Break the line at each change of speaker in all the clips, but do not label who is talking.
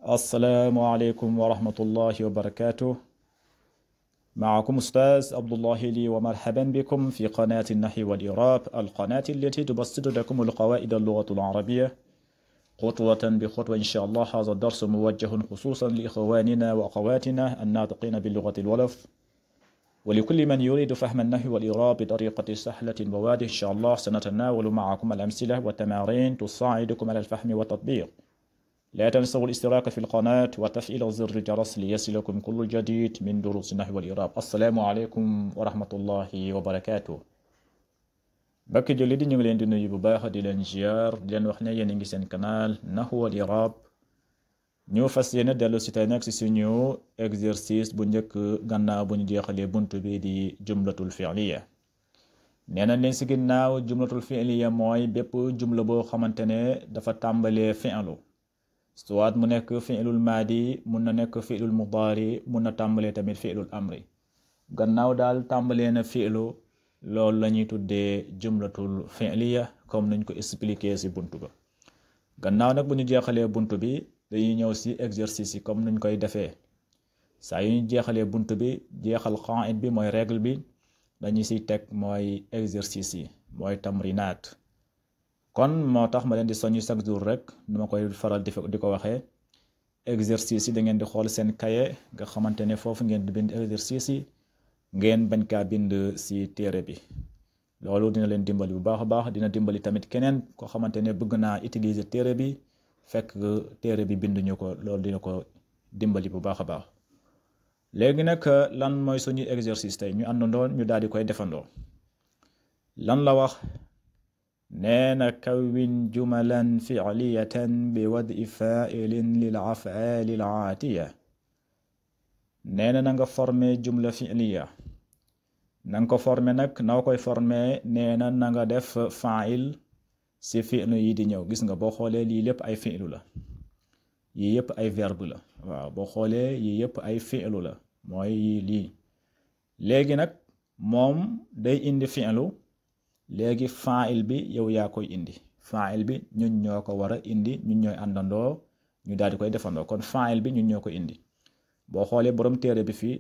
السلام عليكم ورحمة الله وبركاته. معكم أستاذ عبد الله لي، ومرحبا بكم في قناة النحو والإعراب، القناة التي تبسط لكم القواعد اللغة العربية خطوة بخطوة إن شاء الله. هذا الدرس موجه خصوصا لإخواننا وأخواتنا الناطقين باللغة الولف، ولكل من يريد فهم النحو والإعراب بطريقة سهلة وواضحة. إن شاء الله سنتناول معكم الأمثلة والتمارين تساعدكم على الفهم والتطبيق. لا تنسوا الاشتراك في القناة وتفعيل زر الجرس ليصلكم كل جديد من دروس النحو والإعراب. السلام عليكم ورحمة الله وبركاته. mbokki jullit yi ñu ngi leen di nuyu bu baax di leen ziar, di leen wax ne yéen a ngi seen canal Nahwu wal I'rab. ñu fas yéene dellu si tey nag si suñu exercice bu njëkk gannaaw bu ñu jeexalee buntu bi di jumlatul fi'liya. nee nañ leen si ginnaaw jumlatul fi'liya mooy bépp jumla boo xamante ne dafa tàmbalee fi'lu, soit mu nekk fi'lul maadi, mun na nekk fi'lul mudaari, mun na tàmbalee tamit fi'lul amri. gannaaw daal tàmbalee na fi'lu, loolu la ñuy tuddee jumlatul fi'liya comme nañ ko expliqué si buntu ba. gannaaw nag bu ñu jeexalee buntu bi dañuy ñëw si exercice yi comme nuñ koy defee. saa yu ñu jeexalee buntu bi jeexal qaa'id bi mooy règle bi, dañuy siy teg mooy exercice yi mooy tamrinaat. kon moo tax ma leen di soññ chaque jour rek nu ma koy faral di ko waxee, exercice yi da ngeen di xool seen kaye nga xamante ne foofu ngeen di bind exercice yi, ngeen bañ kaa bind si téere bi. loolu dina leen dimbali bu baax a baax, dina dimbali tamit keneen koo xamante ne bëgg naa utiliser téere bi fekk téere bi binduñu ko, loolu dina ko dimbali bu baax a baax. léegi nag lan mooy suñu exercice tey, ñu àndandoo ñu daal di koy defandoo. lan la wax? nee na kawwin jumalan fi'liyatan bi wadi fa'ilin lil af'ali al aatiya. nee na nga formé jumla fi'liya. na nga ko formé nag noo koy formé, nee na nga def fa'il si fi'lu yi di ñëw. gis nga boo xoolee lii lépp ay fi'lu la, yii yëpp ay verbe la. waaw boo xoolee yii yëpp ay fi'lu la, mooy lii. léegi nag moom day indi fi'lu, léegi fa'il bi yow yaa koy indi. fa'il bi ñun ñoo ko war a indi, ñun ñooy àndandoo ñu daal di koy defandoo. kon fa'il bi ñun ñoo ko indi. boo xoolee borom téere bi fii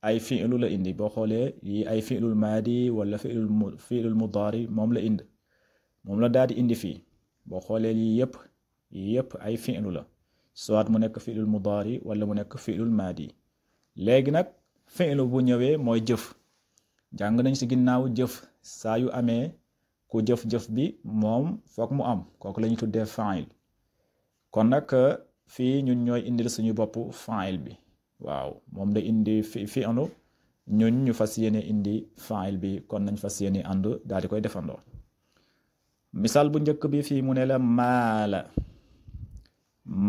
ay fi'lu la indi. boo xoolee yi ay fi'lul maadi wala fi'lul mudaari moom la indi, moom la daal di indi fii. boo xoolee yii yëpp ay fi'lu la, soit mu nekk fi'lul mudaari wala mu nekk fi'lul maadi. léegi nag fi'lu bu ñëwee mooy jëf. jàng nañ si ginnaaw jëf saa yu amee ku jëf-jëf bi moom foog mu am, kooku la ñuy tuddee fa'il. kon nag fii ñun ñooy indil suñu bopp fa'il bi. waaw moom da indi fi'lu, ñun ñu fas yéene indi fa'il bi. kon nañ fas yéene ànd daal di koy defandoo. misaal bu njëkk bi fii mu ne la maala.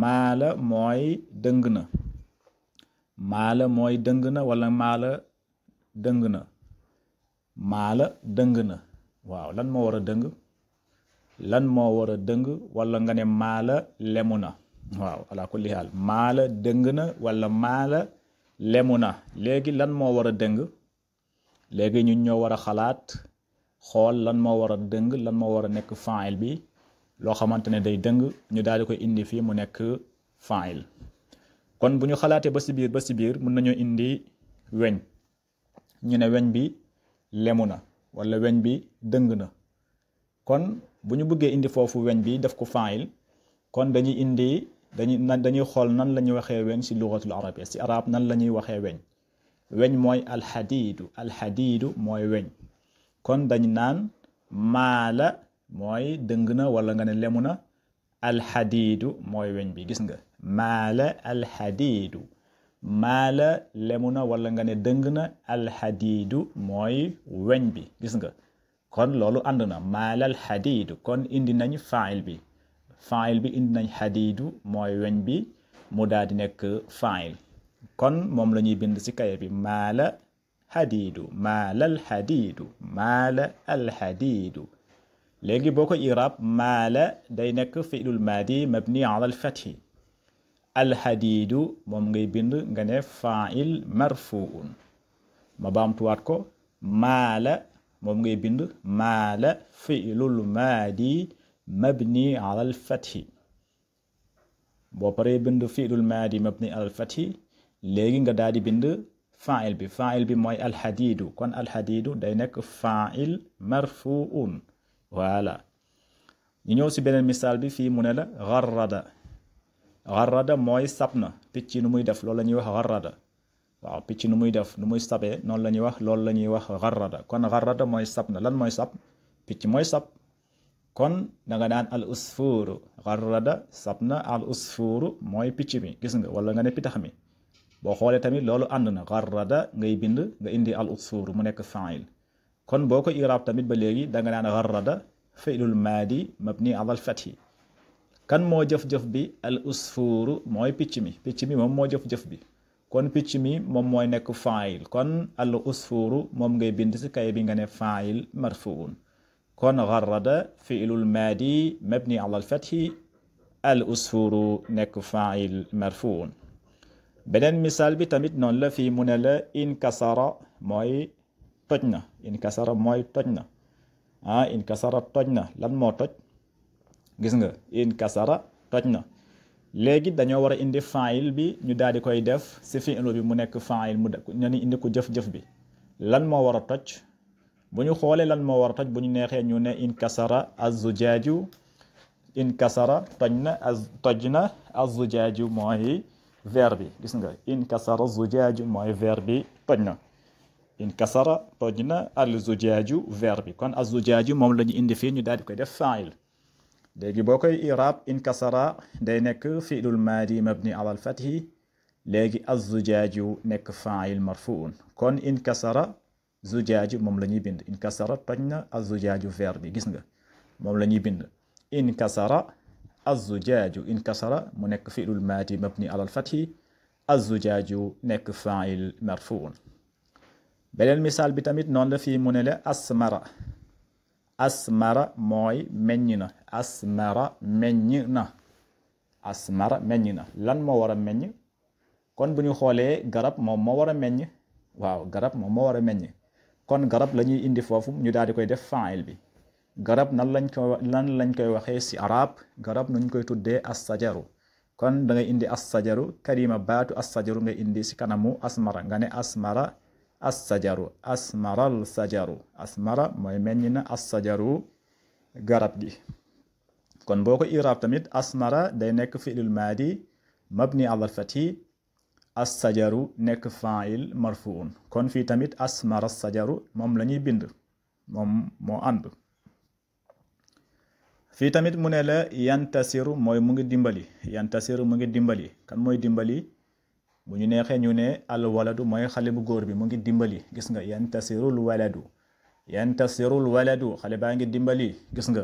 maala mooy dëng na. maala mooy dëng na wala maala dëng na. maala dëng na. waaw lan moo war a dëng? lan moo war a dëng? wala nga ne maala lemu na. waaw ala kulli haal maala dëng na wala maala lemu na. léegi lan moo war a dëng? léegi ñun ñoo war a xalaat xool lan moo war a dëng, lan moo war a nekk fa'il bi, loo xamante ne day dëng ñu daal di koy indi fii mu nekk fa'il. kon bu ñu xalaatee ba si biir mën nañoo indi weñ. ñu ne weñ bi lemu na wala weñ bi dëng na. kon bu ñu bëggee indi foofu weñ bi def ko fa'il, kon dañuy xool nan la ñuy waxee weñ si lugatul arabia, si arab nan la ñuy waxee weñ. weñ mooy alxadiidu. alxadiidu mooy weñ. kon dañ naan maala mooy dëng na wala nga ne lemu na. alxadiidu mooy weñ bi. gis nga maala alxadiidu. maala lemu na wala nga ne dëng na. alxadiidu mooy weñ bi. gis nga kon loolu ànd na. maala alxadiidu, kon indi nañ fa'il bi. fa'il bi indi nañ xadiidu mooy weñ bi, mu daal di nekk fa'il. kon moom la ñuy bind ci kaye bi maala xadiidu. maala alxadiidu. maala alxadiidu. léegi boo ko i'raab, maala day nekk fi'lul maadi mabni ala al-fathi. alxadiidu moom ngay bind nga ne fa'il marfu'un. ma baamtuwaat ko, maala moom ngay bind maala fi'lul maadi mabni ala al-fathi. boo paree bind fi'lul maadi mabni al fathi léegi nga daal di bind fa'il bi mooy alxadiidu kon alxadiidu day nekk fa'il marfuun voilà ñu ñëw si beneen misaal bi fii mu ne la garrada mooy sab na picc nu muy def loolu la ñuy wax garrada waaw picc nu muy def nu muy sabee noonu la ñuy wax loolu la ñuy wax garrada kon garrada mooy sab na lan mooy sab picc mooy sab kon da nga naan al usfuuru garrada sab na al usfuuru mooy picc mi gis nga wala nga ne pitax mi boo xoolee tamit loolu ànd na garrada ngay bind nga indi al usfuuru mu nekk fa'il kon boo ko iraab tamit ba léegi da nga naan garrada fi'lul maadi mabni ala al fathi kan moo jëf-jëf bi al usfuuru mooy picc mi moom moo jëf-jëf bi kon picc mi moom mooy nekk fa'il kon al usfuuru moom ngay bind si kay bi nga ne fa'il marfuun kon garrada fi'lul maadi mabni ala al fathi al usfuuru nekk fa'il marfuun beneen misaal bi tamit noonu la fii mu ne la inkasara mooy toj na inkasara mooy toj na inkasara toj na lan moo toj gis nga inkasara toj na léegi dañoo war a indi fa'il bi ñu daal di koy def si fi'lu bi mu nekk fa'il mu ñu indi ko jëf-jëf bi lan moo war a toj bu ñu xoolee lan moo war a toj bu ñu neexee ñu ne inkasara az-zujaaju inkasara toj na az-zujaaju mooy verbe bi gis nga inkasara az-zujaaju mooy verbe bi toj na inkasara toj na al-zujaaju verbe bi kon az-zujaaju moom la ñu indi fii ñu daal di koy def fa'il léegi boo koy i'raab inkasara day nekk fi'lul maadi mabni ala al-fathi léegi az-zujaaju nekk fa'il marfuun kon inkasara zujaaju moom la ñuy bind inkasara toj na az-zujaaju verbe bi gis nga moom la ñuy bind inkasara az-zujaaju inkasara mu nekk fi'lul maadi mabni ala al-fathi az-zujaaju nekk fa'il marfuun beneen misaal bi tamit noonu la fii mu ne la asmara mooy meññ na asmara meññ na lan moo war a meññ kon bu ñu xoolee garab moom moo war a meññ waaw garab moom moo war a meññ kon garab la ñuy indi foofu ñu daal di koy def fa'il bi garab nan lañ koy waxee si arab garab nuñ koy tuddee as-sajaru kon da ngay indi as-sajaru kalima baatu as-sajaru ngay indi si kanamu asmara nga ne asmara as-sajaru asmaral sajaru asmara mooy meññ na as-sajaru garab gi kon boo ko i'raab tamit asmara day nekk fi'lul maadi mabni ala al-fathi as-sajaru nekk fa'il marfuun kon fii tamit asmara as-sajaru moom la ñuy bind moom moo ànd fii tamit mu ne la yantasiru mooy mu ngi dimbali kan mooy dimbali bu ñu neexee ñu ne al waladu mooy xale bu góor bi mu ngi dimbali gis nga yantasirul waladu xale baa ngi dimbali gis nga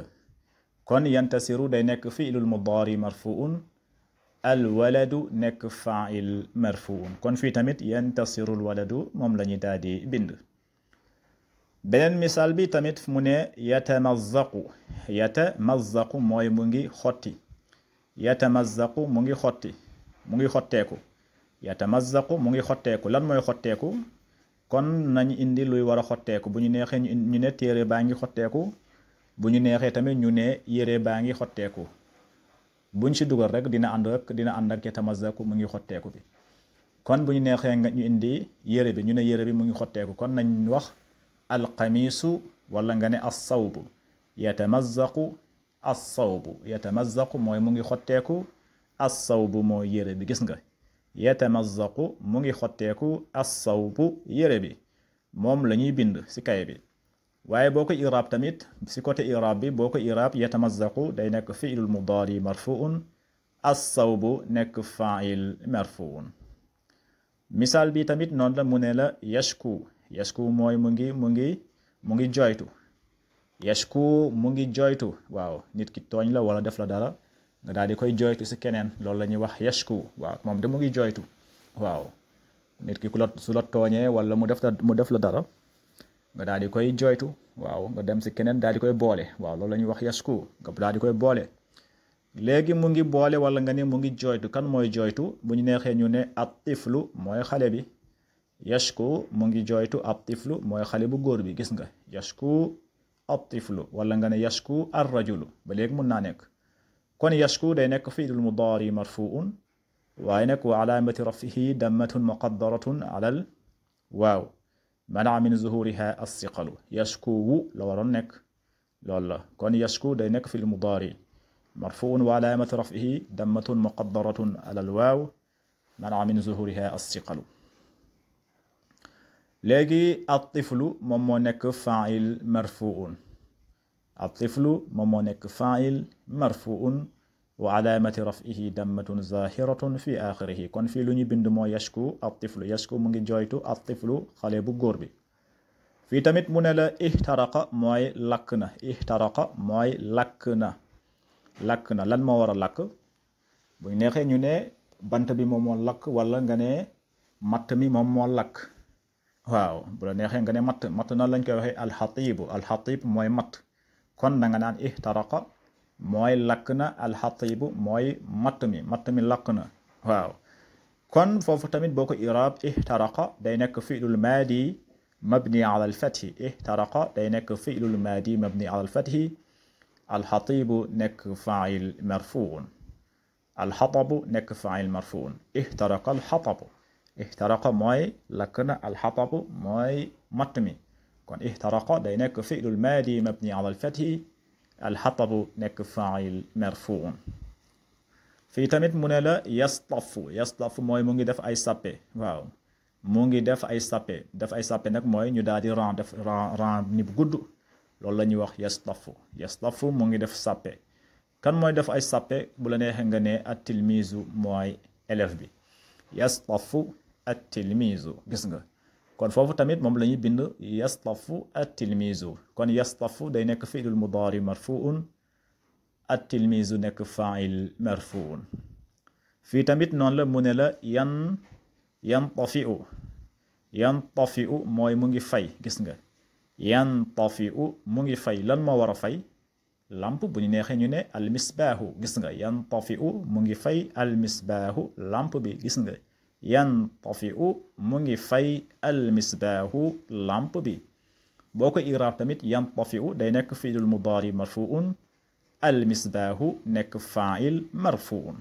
kon yantasiru day nekk fi'lul mudaari marfuun al waladu nekk fa'il marfuun kon fii tamit yantasirul waladu moom la ñuy daal di bind beneen misaal bi tamit mu ne yatamazzaqu mooy mu ngi xotti yatamazzaqu mu ngi xotteeku yatamazzaqu mu ngi xotteeku lan mooy xotteeku kon nañ indi luy war a xotteeku bu ñu neexee ñu ne téere baa ngi xotteeku bu ñu neexee tamit ñu ne yére baa ngi xotteeku buñ ci dugal rek dina ànd ak yatamazzaqu mu ngi xotteeku bi kon bu ñu neexee nga ñu indi yére bi ñu ne yére bi mu ngi xotteeku kon nañ wax alqamiisu wala nga ne as-sawbu yatamazzaqu mooy mu ngi xotteeku as-sawbu mooy yére bi gis nga yatamazzaqu mu ngi xotteeku as-sawbu yére bi moom la ñuy bind ci kay bi waaye boo ko i'raab tamit ci côté i'raab bi boo ko i'raab yatamazzaqu day nekk fi'lul mudaari marfuun as-sawbu nekk fa'il marfuun misaal bi tamit noonu la mu ne la yashku mooy mu ngi joytu yashku mu ngi joytu waaw nit ki tooñ la wala def la dara nga daal di koy joytu ci keneen loolu la ñuy wax yashku waaw moom de mu ngi joytu waaw nit ki su la tooñee wala mu def la dara nga daal di koy joytu waaw nga dem ci keneen daal di koy boole waaw loolu la ñuy wax yashku nga daal di koy boole léegi mu ngi boole wala nga ne mu ngi joytu kan mooy joytu bu ñu neexee ñu ne at-tiflu mooy xale bi yashku mu ngi joytu at-tiflu mooy xale bu góor bi gis nga yashku at-tiflu wala nga ne yashku ar-rajulu ba léegi mun naa nekk kon yashku day nekk fi'lul mudaari marfuun waaye nag wa alaamati rafihi dammatun muqaddaratun alal waaw mana min zuhuriha as-siqalu yashkuwu la waroon nekk loolu la kon yashku day nekk fi'l mudaari marfuun wa alaamati rafihi dammatun muqaddaratun alal waaw mana min zuhuriha as-siqalu léegi at-tiflu moom moo nekk fa'il marfuun at-tiflu moom moo nekk fa'il marfuun wa alaamati raf'ihi dammatun zahiratun fi axirihi kon fii lu ñu bind moo yashku at-tiflu yashku mu ngi jooytu at-tiflu xale bu góor bi fii tamit mu ne la ihtaraqa mooy lakk na ihtaraqa mooy lakk na lan moo war a lakk bu neexee ñu ne bant bi moom moo lakk wala nga ne matt mi moom moo lakk waaw bu la neexee nga ne matt na lañ koy waxee alxatib mooy matt kon da nga naan ihtaraqa mooy lakk na alxatibu mooy matt mi lakk na waaw kon foofu tamit boo ko iraab ihtaraqa day nekk fi'lul maadi mabni ala alfathi ihtaraqa day nekk fi'lul maadi mabni ala alfathi alxatibu nekk fa'il marfuun alxatabu nekk fa'il marfuun ihtaraqa alxatabu ihtaraqa mooy lakk na alxatabu mooy matt mi kon ihtaraqa day nekk fi'lul maadi mabni ala alfathi alxatabu nekk fa'il marfuun fii tamit mu ne la yastafu mooy mu ngi def ay sappe waaw mu ngi def ay sappe nag mooy ñu daal di ran ni bu gudd loolu la ñuy wax yastafu mu ngi def sappe kan mooy def ay sappe bu la neexee nga ne at-tilmiizu mooy élève bi yastafu at-tilmiizu gis nga kon foofu tamit moom la ñuy bind yastafu at-tilmiizu kon yastafu day nekk fi'lul mudaari marfuun at-tilmiizu nekk fa'il marfuun fii tamit noonu la mu ne la yantafi'u mooy mu ngi fay gis nga yantafi'u mu ngi fay lan moo war a fay lamp bu ñu neexee ñu ne almisbaahu gis nga yantafi'u mu ngi fay almisbaahu lamp bi gis nga yantafi'u mu ngi fay almisbaahu lamp bi boo ko iraab tamit yantafi'u day nekk fi'lul mudaari marfuun almisbaahu nekk fa'il marfuun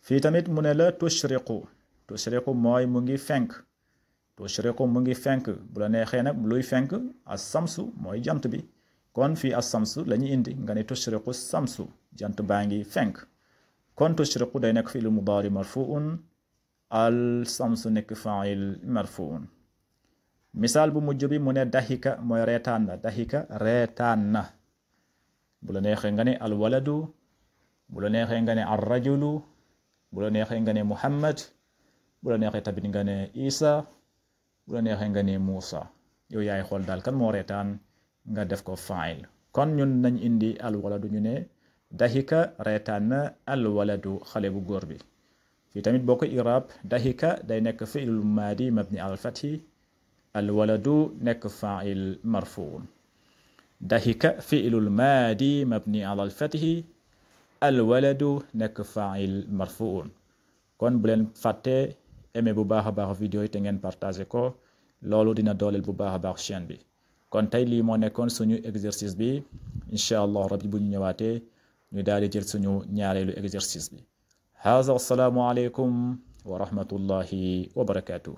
fii tamit mu ne la tushriqu mooy mu ngi fenk bu la neexee nag luy fenk as-samsu mooy jant bi kon fii as-samsu la ñu indi nga ne tushriqu samsu jant baa ngi fenk kon tushriqu day nekk fi'lul mudaari marfuun al-samsu nekk fa'il marfuun misaal bu mujj bi mu ne dahika mooy reetaan na bu la neexee nga ne alwaladu bu la neexee nga ne arrajulu bu la neexee nga ne muhammad bu la neexee tamit nga ne isa bu la neexee nga ne muusa yow yaay xool daal kan moo reetaan nga def ko fa'il kon ñun nañ indi alwaladu ñu ne dahika reetaan na alwaladu xale bu góor bi fii tamit boo ko iraab dahika day nekk fi'lul maadi mabni ala al-fathi alwaladu nekk fa'il marfuun dahika fi'lul maadi mabni ala al-fathi alwaladu nekk fa'il marfuun kon bu leen fàtte aimé bu baax a baax vidéo yi te ngeen partagé ko loolu dina dooleel bu baax a baax chaîne bi kon tey lii moo nekkoon suñu exercice bi incha allah rabbi bu ñu ñëwaatee ñu daal di jël suñu ñaareelu exercice bi haza assalaamu aleykum wa rahmatullahi wa barakatuh